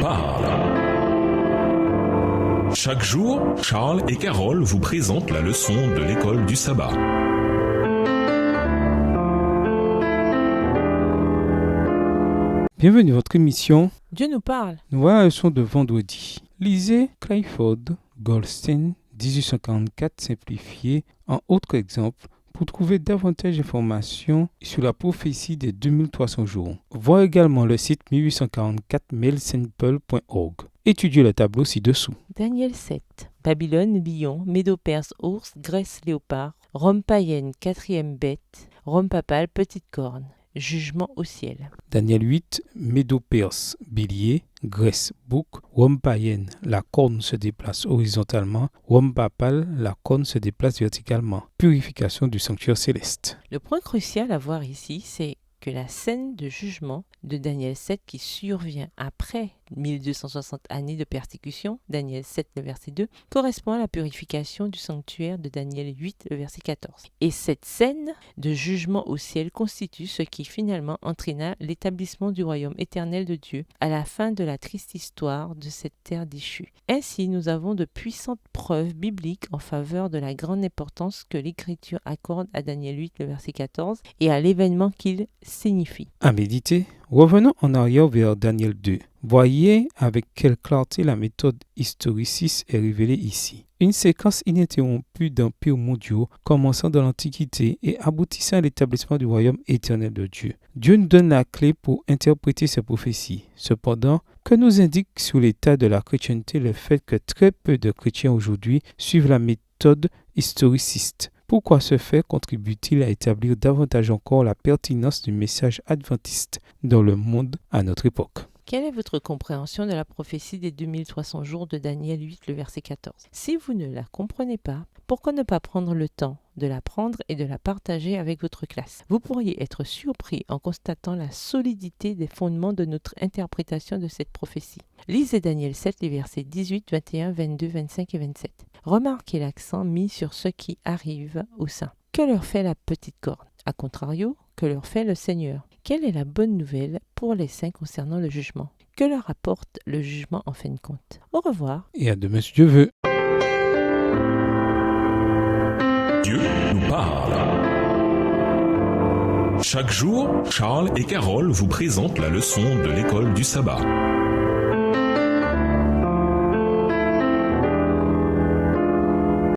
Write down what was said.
parle. Chaque jour, Charles et Carole vous présentent la leçon de l'école du sabbat. Bienvenue à votre émission. Dieu nous parle. Nous voilà la leçon de vendredi. Lisez Clifford Goldstein, 1844 simplifié, en autre exemple, pour trouver davantage d'informations sur la prophétie des 2300 jours. Voir également le site 1844mailsimple.org. Étudiez le tableau ci-dessous. Daniel 7. Babylone, lion, Médo-Perse, ours, Grèce, léopard, Rome païenne, quatrième bête, Rome papale, petite corne. Jugement au ciel. Daniel 8, Médo-Perse, bélier, Grèce, bouc, Rome païenne, la corne se déplace horizontalement, Rome papale, la corne se déplace verticalement. Purification du sanctuaire céleste. Le point crucial à voir ici, c'est que la scène de jugement de Daniel 7 qui survient après 1260 années de persécution, Daniel 7, le verset 2, correspond à la purification du sanctuaire de Daniel 8, le verset 14. Et cette scène de jugement au ciel constitue ce qui finalement entraîna l'établissement du royaume éternel de Dieu à la fin de la triste histoire de cette terre déchue. Ainsi, nous avons de puissantes preuves bibliques en faveur de la grande importance que l'Écriture accorde à Daniel 8, le verset 14, et à l'événement qu'il signifie. À méditer, revenons en arrière vers Daniel 2. Voyez avec quelle clarté la méthode historiciste est révélée ici. Une séquence ininterrompue d'empires mondiaux commençant dans l'Antiquité et aboutissant à l'établissement du royaume éternel de Dieu. Dieu nous donne la clé pour interpréter ces prophéties. Cependant, que nous indique sur l'état de la chrétienté le fait que très peu de chrétiens aujourd'hui suivent la méthode historiciste? Pourquoi ce fait contribue-t-il à établir davantage encore la pertinence du message adventiste dans le monde à notre époque? Quelle est votre compréhension de la prophétie des 2300 jours de Daniel 8, le verset 14? Si vous ne la comprenez pas, pourquoi ne pas prendre le temps de l'apprendre et de la partager avec votre classe? Vous pourriez être surpris en constatant la solidité des fondements de notre interprétation de cette prophétie. Lisez Daniel 7, les versets 18, 21, 22, 25 et 27. Remarquez l'accent mis sur ce qui arrive aux saints. Que leur fait la petite corne? A contrario, que leur fait le Seigneur? Quelle est la bonne nouvelle pour les saints concernant le jugement? Que leur apporte le jugement en fin de compte? Au revoir. Et à demain si Dieu veut. Dieu nous parle. Chaque jour, Charles et Carole vous présentent la leçon de l'école du sabbat.